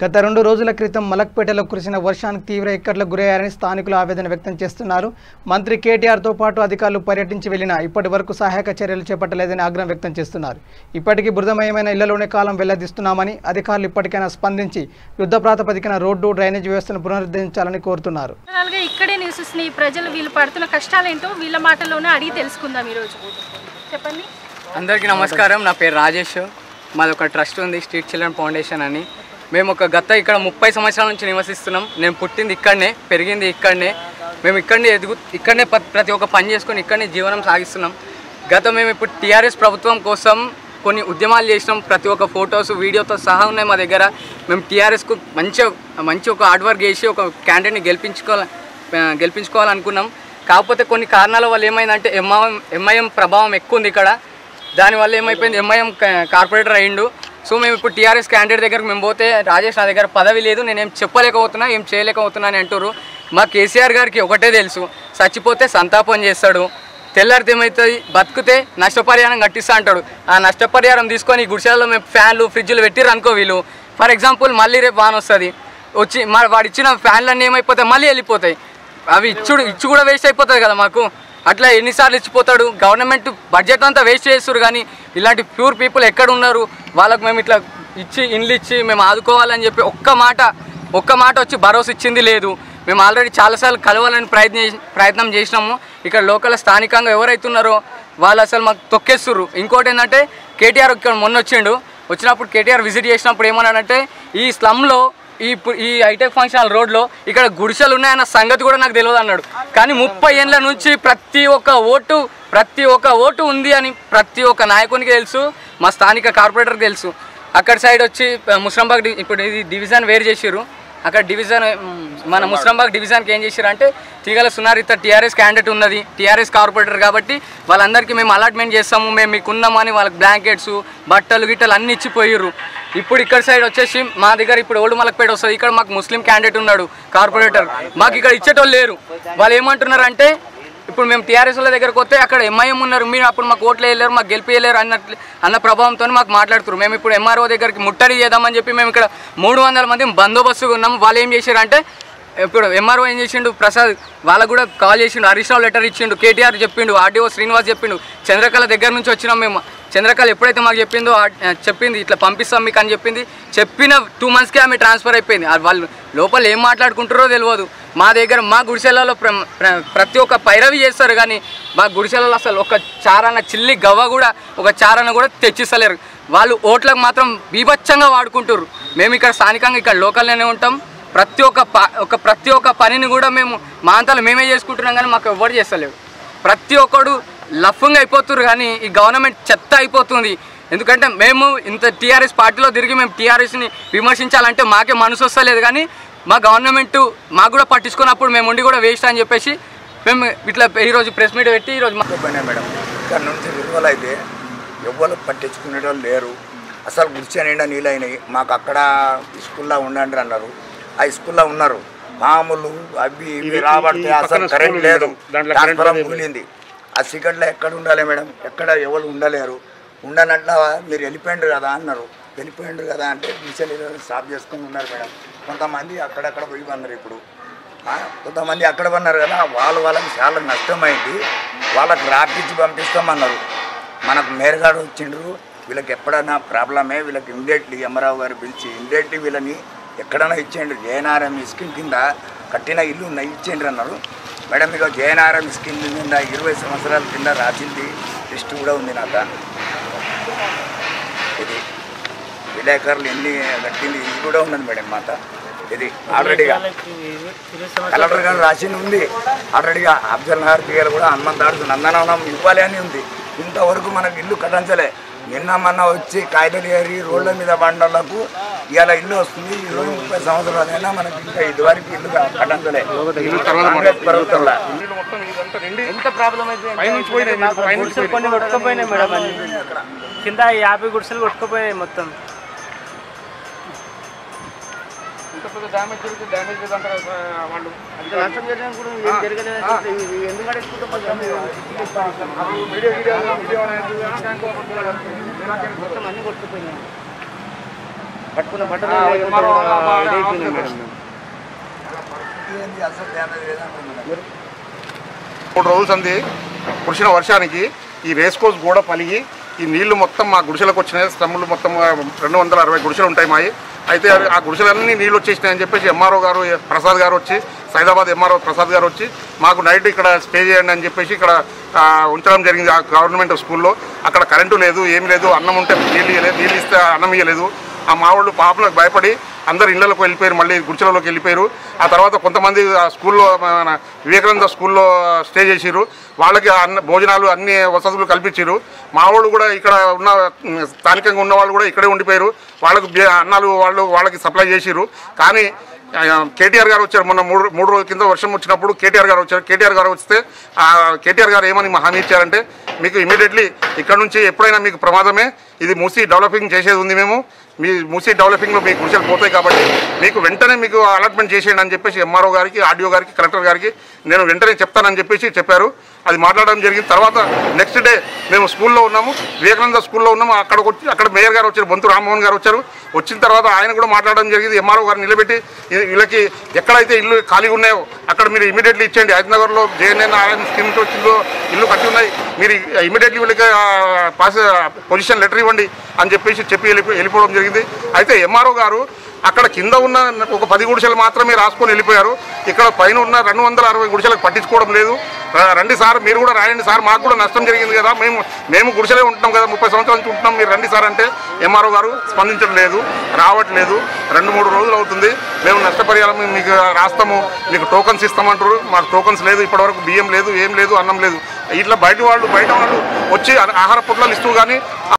గత 2 రోజుల క్రితం మలక్పేటలో కురిసిన వర్షానికి తీవ్ర ఇక్కట్లకు గురయ్యారని స్థానికులు ఆవేదన వ్యక్తం చేస్తున్నారు. మంత్రి కేటీఆర్తో పాటు అధికారులు పర్యటించి వెళ్లినా ఇప్పటి వరకు సహాయక చర్యలు చేపట్టలేదని ఆగ్రహం వ్యక్తం చేస్తున్నారు. ఇప్పటికీ బురదమయమైన ఇళ్లలోనే కాలం వెల్లదిస్తున్నామని అధికారులు ఇప్పటికైనా స్పందించి యుద్ధ ప్రాతిపదికన రోడ్డు డ్రైనేజ్ వ్యవస్థను పునరుద్ధరించాలని కోరుతున్నారు. ఇక్కడే నివసిస్తున్న ఈ ప్రజలు వీళ్ళు పడుతున్న కష్టాలేంటో వీళ్ళ మాటల్లోనే అడిగి తెలుసుకుందాం. ఈరోజు చెప్పండి. అందరికీ నమస్కారం. నా పేరు రాజేష్. మాది ఒక ట్రస్ట్ ఉంది, స్ట్రీట్ చిల్డ్రన్ ఫౌండేషన్ అని. మేము గత ఇక్కడ 30 సంవత్సరాల నుంచి నివసిస్తున్నాం. నేను పుట్టింది ఇక్కడనే, పెరిగింది ఇక్కడనే. మేము ఇక్కడనే ప్రతి ఒక్క పని చేసుకొని ఇక్కడనే జీవనం సాగిస్తున్నాం. మేము ఇప్పుడు టీఆర్ఎస్ ప్రభుత్వం కోసం కొన్ని ఉద్యమాలు చేసినాం. ప్రతి ఒక్క ఫొటోస్ వీడియోతో సహా ఉన్నాయి మా దగ్గర. మేము టీఆర్ఎస్కు మంచి ఒక హార్డ్ వర్క్ చేసి ఒక క్యాండిడేట్ని గెలిపించుకోవాలనుకున్నాం. కాకపోతే కొన్ని కారణాల వల్ల ఏమైందంటే ఎంఐఎం ప్రభావం ఎక్కువ ఉంది ఇక్కడ. దానివల్ల ఏమైపోయింది, ఎంఐఎం కార్పొరేటర్ అయ్యిండు. సో మేము ఇప్పుడు టీఆర్ఎస్ క్యాండిడేట్ దగ్గరకు మేము పోతే, రాజేష్ నా దగ్గర పదవి లేదు, నేనేం చెప్పలేకపోతున్నా, ఏం చేయలేకపోతున్నా అని అంటారు. మా కేసీఆర్ గారికి ఒకటే తెలుసు, చచ్చిపోతే సంతాపం చేస్తాడు, తెల్లారితే ఏమవుతుంది, బతుకుతే నష్టపరిహారం కట్టిస్తా అంటాడు. ఆ నష్టపరిహారం తీసుకొని గుడిసెలలో మేము ఫ్యాన్లు ఫ్రిడ్జ్లు పెట్టిర్రు అనుకో, వీళ్ళు ఫర్ ఎగ్జాంపుల్ మళ్ళీ రేపు వాన వస్తుంది, వచ్చి వాడు ఇచ్చిన ఫ్యాన్లన్నీ ఏమైపోతాయి, మళ్ళీ వెళ్ళిపోతాయి. అవి ఇచ్చు కూడా వేస్ట్ అయిపోతుంది కదా మాకు. అట్లా ఎన్నిసార్లు ఇచ్చిపోతాడు. గవర్నమెంట్ బడ్జెట్ అంతా వేస్ట్ చేస్తారు, కానీ ఇలాంటి ప్యూర్ పీపుల్ ఎక్కడ ఉన్నారు? వాళ్ళకు మేము ఇట్లా ఇండ్లు ఇచ్చి మేము ఆదుకోవాలని చెప్పి ఒక్క మాట వచ్చి భరోసా ఇచ్చింది లేదు. మేము ఆల్రెడీ చాలాసార్లు కలవాలని ప్రయత్నం చేసినాము. ఇక్కడ లోకల్ స్థానికంగా ఎవరైతున్నారో వాళ్ళు అసలు మాకు తొక్కేస్తుర్రు. ఇంకోటి ఏంటంటే, కేటీఆర్ ఇక్కడ మొన్న వచ్చినప్పుడు కేటీఆర్ విజిట్ చేసినప్పుడు ఏమన్నాడంటే, ఈ స్లమ్లో ఈ హైటెక్ ఫంక్షన్ రోడ్లో ఇక్కడ గుడిసెలు ఉన్నాయన్న సంగతి కూడా నాకు తెలియదు అన్నాడు. కానీ 30 ఏళ్ళ నుంచి ప్రతి ఒక్క ఓటు ఉంది అని ప్రతి ఒక్క నాయకునికి తెలుసు, మా స్థానిక కార్పొరేటర్కి తెలుసు. అక్కడ సైడ్ వచ్చి ముస్లింబాగ్ ఇప్పుడు ఇది డివిజన్ వేరు చేసారు. అక్కడ డివిజన్ మన ముస్లింబాగ్ డివిజన్కి ఏం చేశారు అంటే, తీగల సునారిత టీఆర్ఎస్ క్యాండిడేట్ ఉన్నది, టీఆర్ఎస్ కార్పొరేటర్ కాబట్టి వాళ్ళందరికీ మేము అలాట్మెంట్ చేస్తాము, మేము మీకు ఉన్నామని వాళ్ళకి బ్లాంకెట్స్ బట్టలు గిట్టలు అన్నీ ఇచ్చిపోయారు. ఇప్పుడు ఇక్కడ సైడ్ వచ్చేసి మా దగ్గర ఇప్పుడు ఓల్డ్ మలక్పేట వస్తుంది, ఇక్కడ మాకు ముస్లిం క్యాండిడేట్ ఉన్నాడు కార్పొరేటర్, మాకు ఇక్కడ ఇచ్చేటోళ్ళు లేరు. వాళ్ళు ఏమంటున్నారు అంటే, ఇప్పుడు మేము టీఆర్ఎస్ వాళ్ళ దగ్గరకు వస్తే అక్కడ ఎంఐఎం ఉన్నారు, మీరు అప్పుడు మాకు ఓట్లు వేయలేరు, మాకు గెలిపియలేరు అన్న ప్రభావంతో మాకు మాట్లాడుతున్నారు. మేము ఇప్పుడు ఎంఆర్ఓ దగ్గరికి ముట్టడి చేద్దామని చెప్పి మేము ఇక్కడ 300 మంది బందోబస్తుగా ఉన్నాము. వాళ్ళు ఏం చేశారంటే, ఇప్పుడు ఎంఆర్ఓ ఏం చేసిండు, ప్రసాద్ వాళ్ళకు కూడా కాల్ చేసిండు, హరీష్ రావు లెటర్ ఇచ్చిండు, కేటీఆర్ చెప్పిండు, ఆర్డీఓ శ్రీనివాస్ చెప్పిండు, చంద్రకళ దగ్గర నుంచి వచ్చినాం మేము. చంద్రకళ ఎప్పుడైతే మాకు చెప్పింది ఇట్లా పంపిస్తాం మీకు అని చెప్పిన 2 మంత్స్కే ఆమె ట్రాన్స్ఫర్ అయిపోయింది. వాళ్ళు లోపల ఏం మాట్లాడుకుంటారో తెలియదు. మా దగ్గర మా గుడిసెలలో ప్రతి ఒక్క పైరవి చేస్తారు, కానీ మా గుడిసెలలో అసలు ఒక చారాన చిల్లి గవ్వ కూడా ఒక చారాన కూడా తెచ్చిస్తలేరు. వాళ్ళు ఓట్లకు మాత్రం బీభత్సంగా వాడుకుంటారు. మేము ఇక్కడ స్థానికంగా ఇక్కడ లోకల్లోనే ఉంటాం. ప్రతి ఒక్క పనిని కూడా మేము మా అంతలో మేమే చేసుకుంటున్నాం, కానీ మాకు ఎవ్వరు చేస్తలేడు. ప్రతి ఒక్కడు లఫ్ఫంగా అయిపోతున్నారు, కానీ ఈ గవర్నమెంట్ చెత్త అయిపోతుంది. ఎందుకంటే మేము ఇంత టీఆర్ఎస్ పార్టీలో తిరిగి మేము టీఆర్ఎస్ని విమర్శించాలంటే మాకే మనసు వస్తలేదు, కానీ మా గవర్నమెంట్ మాకు కూడా పట్టించుకున్నప్పుడు మేము ఉండి కూడా వేస్ట్ అని చెప్పేసి మేము ఇట్లా ఈరోజు ప్రెస్ మీట్ పెట్టి ఈరోజు మేడం ఇక్కడ నుంచి విలువలు అయితే ఎవ్వరు పట్టించుకునే వాళ్ళు లేరు. అసలు గుడిసె నిండా నీళ్ళు అయినాయి. మాకు అక్కడ స్కూల్లో ఉండండి అన్నారు, ఆ స్కూల్లో ఉన్నారు. మామూలు అవి ఇవి రాబడితే అసలు కరెంట్ లేదు, ట్రాన్స్ఫార్మర్ కూలింది. ఆ సిగరెట్లో ఎక్కడ ఉండాలి మేడం, ఎక్కడ ఎవరు ఉండలేరు. ఉండనట్ల మీరు వెళ్ళిపోయిండ్రు కదా అన్నారు. వెళ్ళిపోయిండ్రు కదా అంటే గుడిసెలు స్టాప్ చేసుకుని ఉన్నారు మేడం. కొంతమంది అక్కడక్కడ పోయి ఉన్నారు. ఇప్పుడు కొంతమంది అక్కడ ఉన్నారు కదా, వాళ్ళకి చాలా నష్టమైంది. వాళ్ళకి రాపిచ్చి పంపిస్తామన్నారు. మనకు మేరగాడు వచ్చిండ్రు, వీళ్ళకి ఎప్పుడైనా ప్రాబ్లమే, వీళ్ళకి ఇమ్మీడియట్లీ ఎమ్మరావు గారు పిలిచి ఇమ్మీడియట్లీ వీళ్ళని ఎక్కడైనా ఇచ్చేయండి. జేఎన్ఆర్ఎం స్కీమ్ కింద కట్టిన ఇల్లు ఉన్నాయి ఇచ్చేయండి అన్నారు మేడం. ఇక జేఎన్ఆర్ఎం స్కీమ్ కింద 20 సంవత్సరాల కింద రాసింది లిస్ట్ కూడా ఉంది నాకు. ఇది విలేకరులు ఎన్ని కట్టింది ఇది కూడా ఉన్నది మేడం మాట. ఇది ఆల్రెడీగా కలెక్టర్ గారు రాసింది ఉంది. ఆల్రెడీగా అఫ్జల్ నగర్ పిల్లలు కూడా హనుమంతాడు నందనవనం ఇవ్వాలి అని ఉంది. ఇంతవరకు మనకు ఇల్లు కట్టించలే. నిన్న మొన్న వచ్చి కాగితాలు ఏరి రోడ్ల మీద బండలకు ఇవాళ ఇల్లు వస్తుంది. 20-30 సంవత్సరాలైనా మనకి ఇంకా ఇదివరకు ఇల్లు కట్టించలే. ప్రభుత్వంలో ఎంత ప్రాబ్లం అయితే కొన్ని కొట్టుకుపోయినాయి మేడం, కింద 50 గుడిసెలు కొట్టుకుపోయాయి మొత్తం. డ్యామేజ్ లేదంటారు వాళ్ళు. నష్టం జరిగినా కూడా ఏం జరగలేదు. ఎందుకు మొత్తం అన్నీ కొట్టుకుపోయినాయి. మూడు రోజులు సంది కురిసిన వర్షానికి ఈ రేస్ కోర్స్ గోడ పలిగి ఈ నీళ్లు మొత్తం మా గుడిసెలకు వచ్చినాయి. స్టమ్ములు మొత్తం 260 గుడిసెలు ఉంటాయి మాయి. అయితే ఆ గుడిసెలన్నీ నీళ్ళు వచ్చేసినాయని చెప్పేసి ఎంఆర్ఓ గారు ప్రసాద్ గారు వచ్చి, సైదాబాద్ ఎంఆర్ఓ ప్రసాద్ గారు వచ్చి మాకు నైట్ ఇక్కడ స్టే చేయండి అని చెప్పేసి ఇక్కడ ఉంచడం జరిగింది. ఆ గవర్నమెంట్ స్కూల్లో అక్కడ కరెంటు లేదు, ఏమి లేదు, అన్నం ఉంటే నీళ్ళు ఇవ్వలేదు, నీళ్ళు ఇస్తే అన్నం ఇవ్వలేదు. ఆ మా వాళ్ళు పాపలకు భయపడి అందరు ఇళ్లలోకి వెళ్ళిపోయారు, మళ్ళీ గుడిచెలలోకి వెళ్ళిపోయారు. ఆ తర్వాత కొంతమంది ఆ స్కూల్లో మన వివేకానంద స్కూల్లో స్టే చేసిరు. వాళ్ళకి భోజనాలు అన్ని వసతులు కల్పించారు. మా వాళ్ళు కూడా ఇక్కడ ఉన్న స్థానికంగా ఉన్న వాళ్ళు కూడా ఇక్కడే ఉండిపోయారు. వాళ్ళకు అన్నాలు వాళ్ళకి సప్లై చేసిరు. కానీ కేటీఆర్ గారు వచ్చారు మొన్న మూడు రోజుల కింద వర్షం వచ్చినప్పుడు కేటీఆర్ గారు వచ్చారు. కేటీఆర్ గారు వస్తే కేటీఆర్ గారు ఏమని హామీ ఇచ్చారంటే, మీకు ఇమీడియట్లీ ఇక్కడ నుంచి ఎప్పుడైనా మీకు ప్రమాదమే, ఇది మూసి డెవలపింగ్ చేసేది ఉంది, మేము మీ మూసి డెవలపింగ్లో మీ గుడిసెలు పోతాయి కాబట్టి మీకు వెంటనే మీకు అలాట్మెంట్ చేసేయండి అని చెప్పేసి ఎంఆర్ఓ గారికి, ఆర్డీఓ గారికి, కలెక్టర్ గారికి నేను వెంటనే చెప్తానని చెప్పేసి చెప్పారు. అది మాట్లాడడం జరిగింది. తర్వాత నెక్స్ట్ డే మేము స్కూల్లో ఉన్నాము, వివేకానంద స్కూల్లో ఉన్నాము. అక్కడ మేయర్ గారు వచ్చారు, బొంతు రామ్మోహన్ గారు వచ్చారు. వచ్చిన తర్వాత ఆయన కూడా మాట్లాడడం జరిగింది. ఎంఆర్ఓ గారు నిలబెట్టి వీళ్ళకి ఎక్కడైతే ఇల్లు ఖాళీగా ఉన్నాయో అక్కడ మీరు ఇమీడియట్లీ ఇచ్చేయండి. హైదరాబాద్లో JNNRM స్కీమ్స్ వచ్చిందో ఇల్లు కట్టి ఉన్నాయి, మీరు ఇమీడియట్లీ వీళ్ళకి పొజిషన్ లెటర్ ఇవ్వండి అని చెప్పి వెళ్ళిపోవడం జరిగింది. అయితే ఎంఆర్ఓ గారు అక్కడ కింద ఉన్న ఒక 10 గుడిసెలు మాత్రమే రాసుకొని వెళ్ళిపోయారు. ఇక్కడ పైన ఉన్న 260 గుడిసెలకు పట్టించుకోవడం లేదు. రండి సార్, మీరు కూడా రాయండి సార్, మాకు కూడా నష్టం జరిగింది కదా, మేము గుడిసెలే ఉంటున్నాం కదా, 30 సంవత్సరాల నుంచి ఉంటున్నాం, మీరు రండి సార్ అంటే ఎంఆర్ఓ గారు స్పందించడం లేదు, రావట్లేదు. 2-3 రోజులు అవుతుంది. మేము నష్టపరిహారం మీకు రాస్తాము, మీకు టోకన్స్ ఇస్తామంటారు. మాకు టోకన్స్ లేదు, ఇప్పటివరకు బియ్యం లేదు, ఏం లేదు, అన్నం లేదు. ఇట్లా బయట వాళ్ళు వచ్చి ఆహార పొట్లాలు ఇస్తూ కానీ